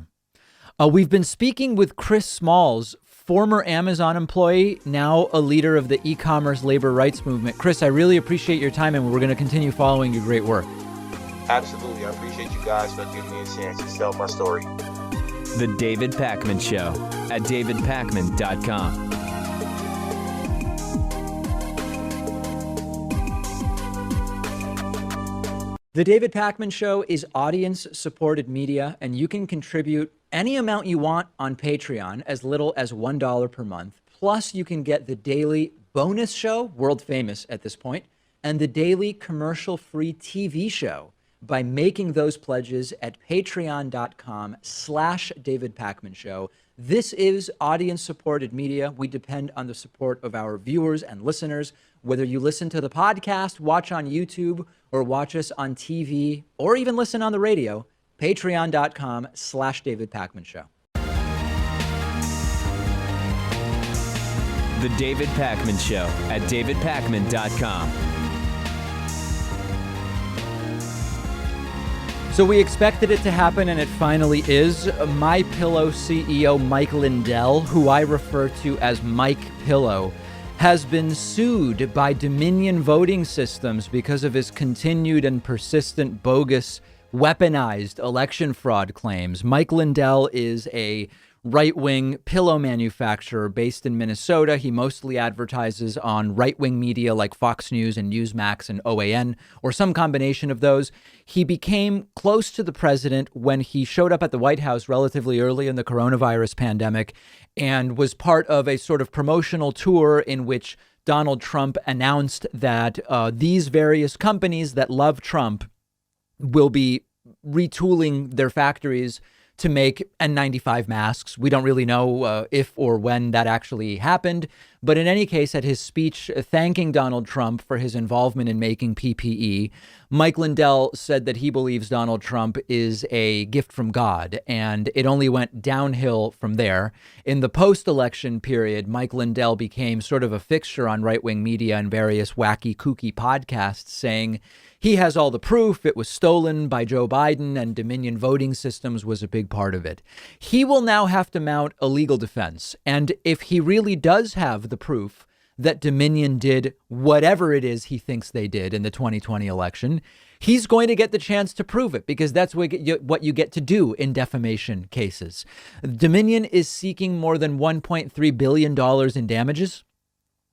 We've been speaking with Chris Smalls, former Amazon employee, now a leader of the e-commerce labor rights movement. Chris, I really appreciate your time, and we're going to continue following your great work. Absolutely. I appreciate you guys for giving me a chance to tell my story. The David Pakman Show at davidpakman.com. The David Pakman Show is audience-supported media, and you can contribute any amount you want on Patreon, as little as $1 per month. Plus, you can get the daily bonus show, world famous at this point, and the daily commercial-free TV show by making those pledges at patreon.com/David Pakman Show. This is audience-supported media. We depend on the support of our viewers and listeners. Whether you listen to the podcast, watch on YouTube, or watch us on TV, or even listen on the radio, patreon.com/David Pakman Show. The David Pakman Show at davidpakman.com. So we expected it to happen, and it finally is. MyPillow CEO Mike Lindell, who I refer to as Mike Pillow, has been sued by Dominion Voting Systems because of his continued and persistent bogus, weaponized election fraud claims. Mike Lindell is a right-wing pillow manufacturer based in Minnesota. He mostly advertises on right-wing media like Fox News and Newsmax and OAN, or some combination of those. He became close to the president when he showed up at the White House relatively early in the coronavirus pandemic and was part of a sort of promotional tour in which Donald Trump announced that these various companies that love Trump will be retooling their factories to make N95 masks. We don't really know if or when that actually happened. But in any case, at his speech thanking Donald Trump for his involvement in making PPE, Mike Lindell said that he believes Donald Trump is a gift from God, and it only went downhill from there. In the post-election period, Mike Lindell became sort of a fixture on right-wing media and various wacky, kooky podcasts, saying he has all the proof, it was stolen by Joe Biden, and Dominion Voting Systems was a big part of it. He will now have to mount a legal defense, and if he really does have the proof that Dominion did whatever it is he thinks they did in the 2020 election, he's going to get the chance to prove it, because that's what you get to do in defamation cases. Dominion is seeking more than $1.3 billion in damages.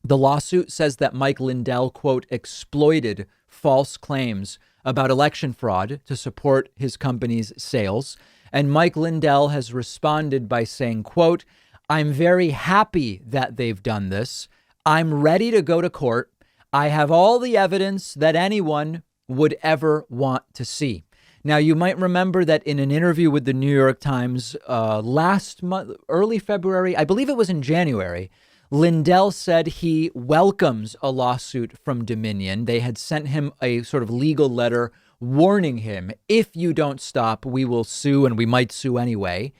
The lawsuit says that Mike Lindell, quote, exploited false claims about election fraud to support his company's sales. And Mike Lindell has responded by saying, quote, I'm very happy that they've done this. I'm ready to go to court. I have all the evidence that anyone would ever want to see. Now, you might remember that in an interview with the New York Times last month, early February, I believe it was in January, Lindell said he welcomes a lawsuit from Dominion. They had sent him a sort of legal letter warning him, if you don't stop, we will sue, and we might sue anyway.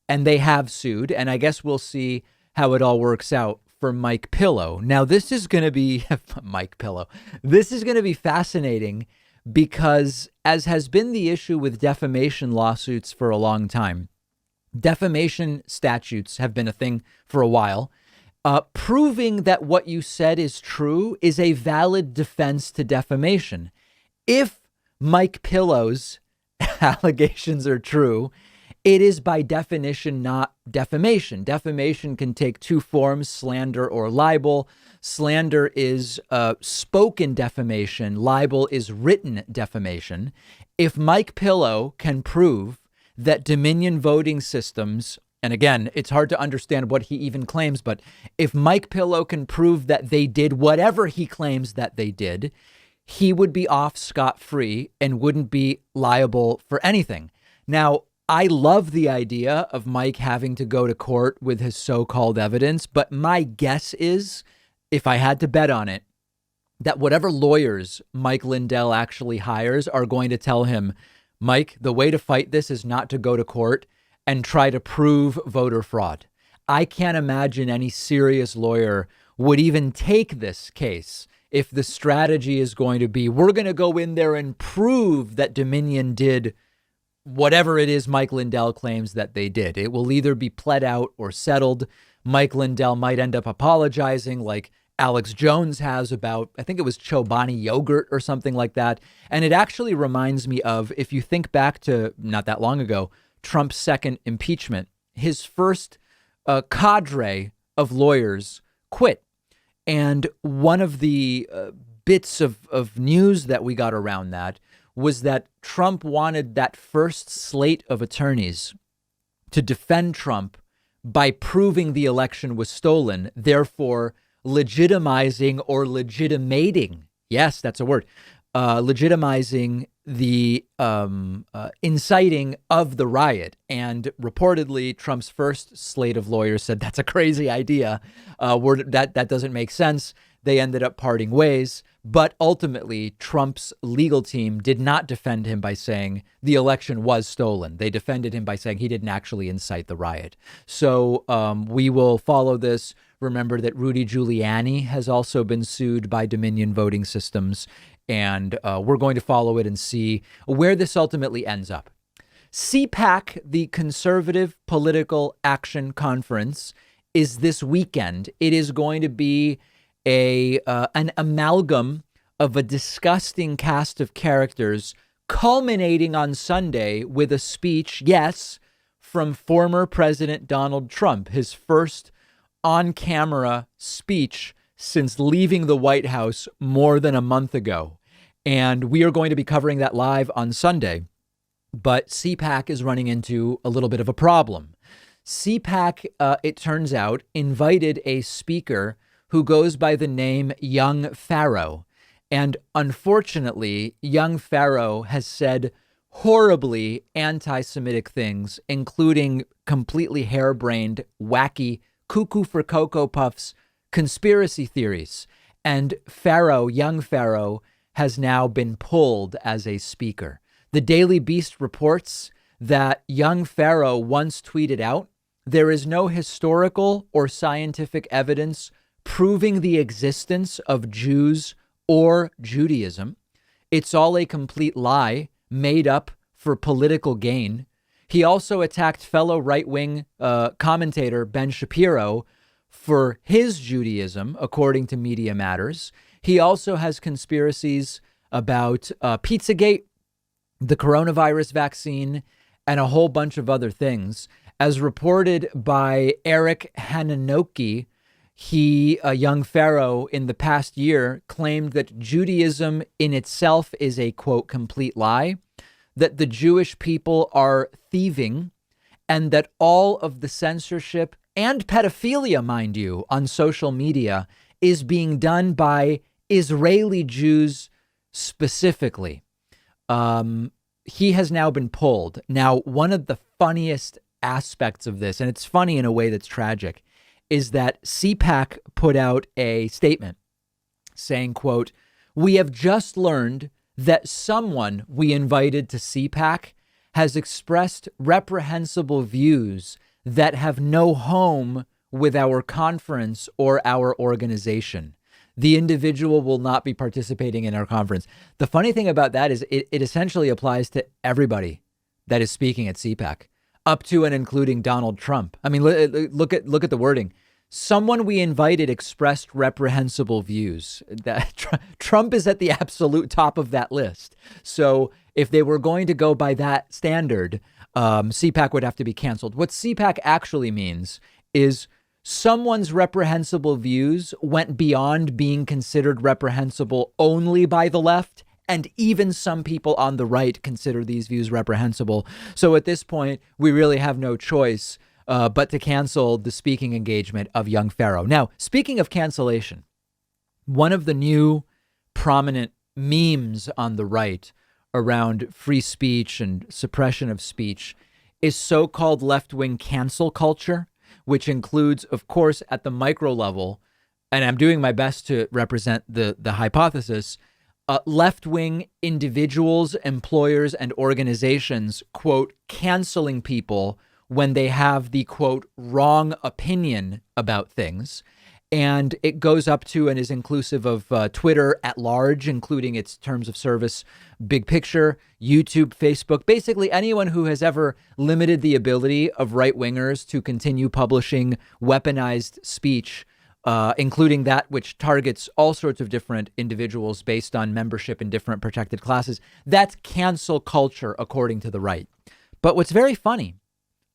And they have sued. And I guess we'll see how it all works out for MyPillow. Now, this is going to be MyPillow. This is going to be fascinating because, as has been the issue with defamation lawsuits for a long time, defamation statutes have been a thing for a while. Proving that what you said is true is a valid defense to defamation. If MyPillow's allegations are true, it is by definition not defamation. Defamation can take two forms, slander or libel. Slander is spoken defamation. Libel is written defamation. If MyPillow can prove that Dominion Voting Systems, and again, it's hard to understand what he even claims, but if MyPillow can prove that they did whatever he claims that they did, he would be off scot-free and wouldn't be liable for anything. Now, I love the idea of Mike having to go to court with his so-called evidence, but my guess is, if I had to bet on it, that whatever lawyers Mike Lindell actually hires are going to tell him, Mike, the way to fight this is not to go to court and try to prove voter fraud. I can't imagine any serious lawyer would even take this case if the strategy is going to be, we're going to go in there and prove that Dominion did whatever it is Mike Lindell claims that they did. It will either be pled out or settled. Mike Lindell might end up apologizing like Alex Jones has about, I think it was Chobani yogurt or something like that. And it actually reminds me of, if you think back to not that long ago, Trump's second impeachment, his first cadre of lawyers quit. And one of the bits of news that we got around that was that Trump wanted that first slate of attorneys to defend Trump by proving the election was stolen, therefore legitimizing or legitimating, yes, that's a word, legitimizing the inciting of the riot. And reportedly, Trump's first slate of lawyers said, that's a crazy idea. That doesn't make sense. They ended up parting ways. But ultimately, Trump's legal team did not defend him by saying the election was stolen. They defended him by saying he didn't actually incite the riot. So we will follow this. Remember that Rudy Giuliani has also been sued by Dominion Voting Systems. And we're going to follow it and see where this ultimately ends up. CPAC, the Conservative Political Action Conference, is this weekend. It is going to be an amalgam of a disgusting cast of characters, culminating on Sunday with a speech, yes, from former President Donald Trump, his first on-camera speech since leaving the White House more than a month ago. And we are going to be covering that live on Sunday. But CPAC is running into a little bit of a problem. CPAC, it turns out, invited a speaker who goes by the name Young Pharaoh. And unfortunately, Young Pharaoh has said horribly anti-Semitic things, including completely harebrained, wacky, cuckoo for Cocoa Puffs conspiracy theories. And Pharaoh, Young Pharaoh, has now been pulled as a speaker. The Daily Beast reports that Young Pharaoh once tweeted out, "There is no historical or scientific evidence proving the existence of Jews or Judaism. It's all a complete lie made up for political gain." He also attacked fellow right-wing commentator Ben Shapiro for his Judaism, according to Media Matters. He also has conspiracies about Pizzagate, the coronavirus vaccine, and a whole bunch of other things. As reported by Eric Hananoki, Young Pharaoh, in the past year claimed that Judaism in itself is a, quote, complete lie, that the Jewish people are thieving, and that all of the censorship and pedophilia, mind you, on social media is being done by Israeli Jews specifically. He has now been pulled. Now, one of the funniest aspects of this, and it's funny in a way that's tragic, is that CPAC put out a statement saying, quote, "We have just learned that someone we invited to CPAC has expressed reprehensible views that have no home with our conference or our organization. The individual will not be participating in our conference." The funny thing about that is it essentially applies to everybody that is speaking at CPAC, up to and including Donald Trump. I mean, look at the wording. Someone we invited expressed reprehensible views. That Trump is at the absolute top of that list. So if they were going to go by that standard, CPAC would have to be canceled. What CPAC actually means is someone's reprehensible views went beyond being considered reprehensible only by the left, and even some people on the right consider these views reprehensible. So at this point, we really have no choice but to cancel the speaking engagement of Young Pharaoh. Now, speaking of cancellation, one of the new prominent memes on the right around free speech and suppression of speech is so-called left-wing cancel culture, which includes, of course, at the micro level, and I'm doing my best to represent the hypothesis, left-wing individuals, employers, and organizations, quote, canceling people when they have the, quote, wrong opinion about things. And it goes up to and is inclusive of Twitter at large, including its terms of service, big picture, YouTube, Facebook, basically anyone who has ever limited the ability of right-wingers to continue publishing weaponized speech, including that which targets all sorts of different individuals based on membership in different protected classes. That's cancel culture, according to the right. But what's very funny,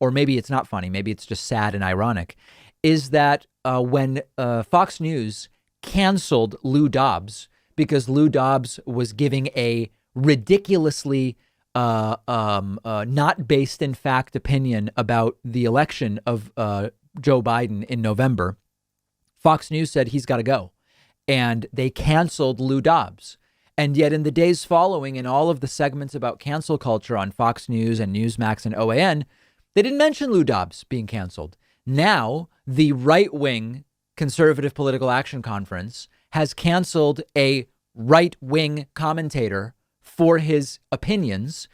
or maybe it's not funny, maybe it's just sad and ironic, is that when Fox News canceled Lou Dobbs because Lou Dobbs was giving a ridiculously not based in fact opinion about the election of Joe Biden in November, Fox News said he's got to go. And they canceled Lou Dobbs. And yet in the days following, in all of the segments about cancel culture on Fox News and Newsmax and OAN, they didn't mention Lou Dobbs being canceled. Now, the right-wing Conservative Political Action Conference has canceled a right-wing commentator for his opinions.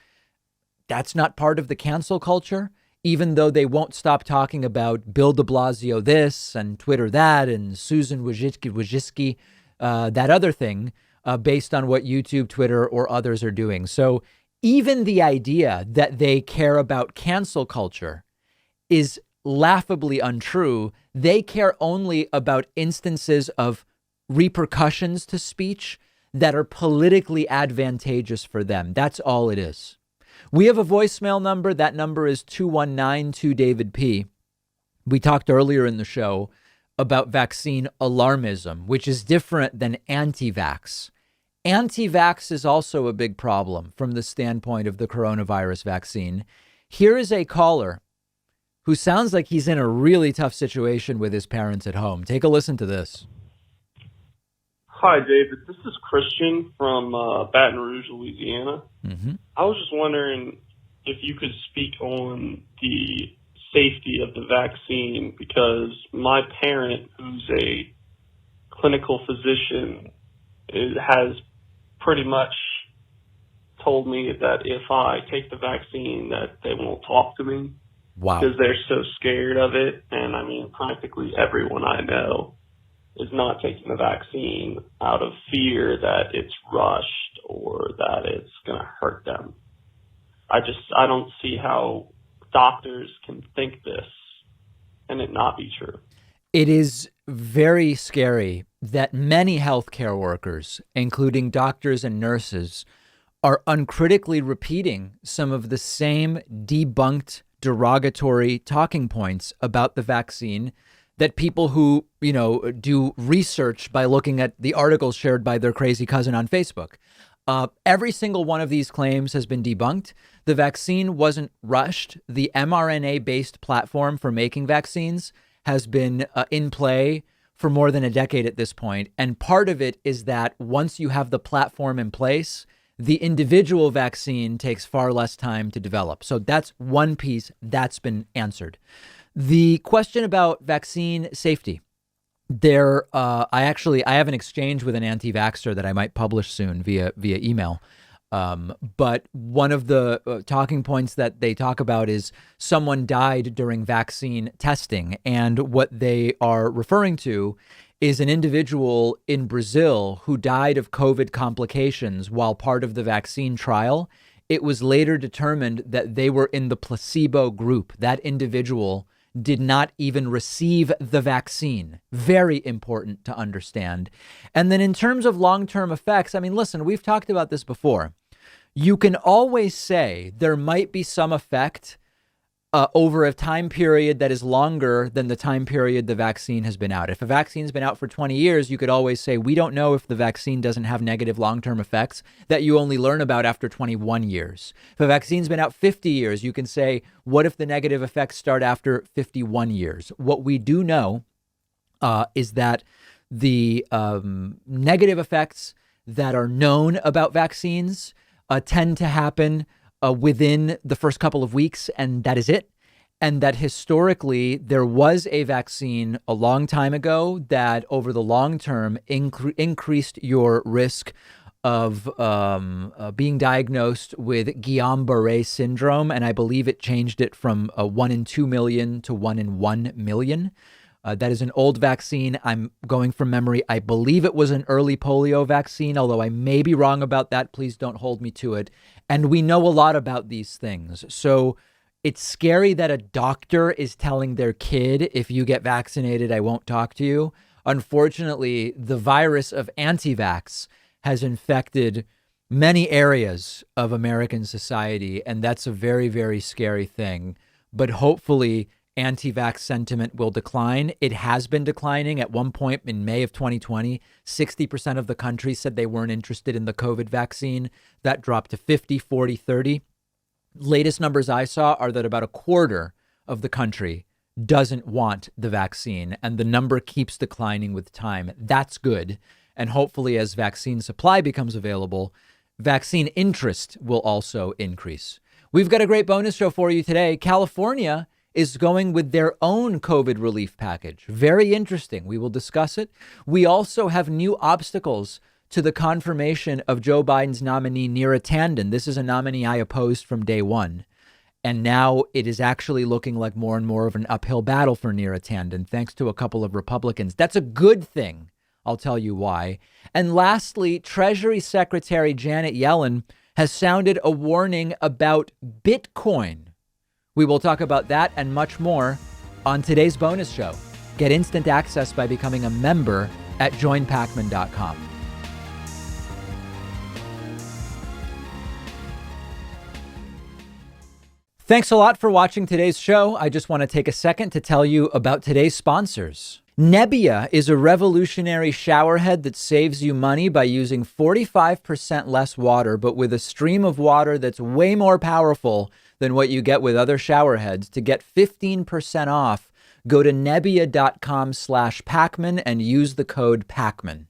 That's not part of the cancel culture, even though they won't stop talking about Bill de Blasio this and Twitter that and Susan Wojcicki, that other thing, based on what YouTube, Twitter, or others are doing. So even the idea that they care about cancel culture is laughably untrue. They care only about instances of repercussions to speech that are politically advantageous for them. That's all it is. We have a voicemail number. That number is 219-2-DAVID-P. We talked earlier in the show about vaccine alarmism, which is different than anti-vax. Anti-vax is also a big problem from the standpoint of the coronavirus vaccine. Here is a caller who sounds like he's in a really tough situation with his parents at home. Take a listen to this. Hi, David. This is Christian from Baton Rouge, Louisiana. Mm-hmm. I was just wondering if you could speak on the safety of the vaccine, because my parent, who's a clinical physician, has pretty much told me that if I take the vaccine that they won't talk to me. Wow. Because they're so scared of it. And I mean, practically everyone I know is not taking the vaccine out of fear that it's rushed or that it's going to hurt them. I don't see how doctors can think this and it not be true. It is very scary that many healthcare workers, including doctors and nurses, are uncritically repeating some of the same debunked derogatory talking points about the vaccine that people who, do research by looking at the articles shared by their crazy cousin on Facebook. Every single one of these claims has been debunked. The vaccine wasn't rushed. The mRNA-based platform for making vaccines has been in play for more than a decade at this point. And part of it is that once you have the platform in place, the individual vaccine takes far less time to develop. So that's one piece that's been answered. The question about vaccine safety. I have an exchange with an anti-vaxxer that I might publish soon via email. But one of the talking points that they talk about is someone died during vaccine testing. And what they are referring to is an individual in Brazil who died of COVID complications while part of the vaccine trial. It was later determined that they were in the placebo group. That individual did not even receive the vaccine. Very important to understand. And then in terms of long-term effects, I mean, listen, we've talked about this before. You can always say there might be some effect over a time period that is longer than the time period the vaccine has been out. If a vaccine's been out for 20 years, you could always say, we don't know if the vaccine doesn't have negative long-term effects that you only learn about after 21 years. If a vaccine's been out 50 years, you can say, what if the negative effects start after 51 years? What we do know is that the negative effects that are known about vaccines tend to happen within the first couple of weeks, and that is it. And that historically, there was a vaccine a long time ago that over the long term increased your risk of being diagnosed with Guillain-Barré syndrome. And I believe it changed it from 1 in 2 million to 1 in 1 million. That is an old vaccine. I'm going from memory. I believe it was an early polio vaccine, although I may be wrong about that. Please don't hold me to it. And we know a lot about these things. So it's scary that a doctor is telling their kid, if you get vaccinated, I won't talk to you. Unfortunately, the virus of anti-vax has infected many areas of American society, and that's a very, very scary thing. But hopefully, anti-vax sentiment will decline. It has been declining. At one point in May of 2020, 60% of the country said they weren't interested in the COVID vaccine. That dropped to 50, 40, 30. Latest numbers I saw are that about a quarter of the country doesn't want the vaccine, and the number keeps declining with time. That's good. And hopefully, as vaccine supply becomes available, vaccine interest will also increase. We've got a great bonus show for you today. California is going with their own COVID relief package. Very interesting. We will discuss it. We also have new obstacles to the confirmation of Joe Biden's nominee, Neera Tanden. This is a nominee I opposed from day one. And now it is actually looking like more and more of an uphill battle for Neera Tanden, thanks to a couple of Republicans. That's a good thing. I'll tell you why. And lastly, Treasury Secretary Janet Yellen has sounded a warning about Bitcoin. We will talk about that and much more on today's bonus show. Get instant access by becoming a member at joinpakman.com. Thanks a lot for watching today's show. I just want to take a second to tell you about today's sponsors. Nebbia is a revolutionary showerhead that saves you money by using 45% less water, but with a stream of water that's way more powerful than what you get with other showerheads. To get 15% off, go to nebbia.com/Pakman and use the code Pakman.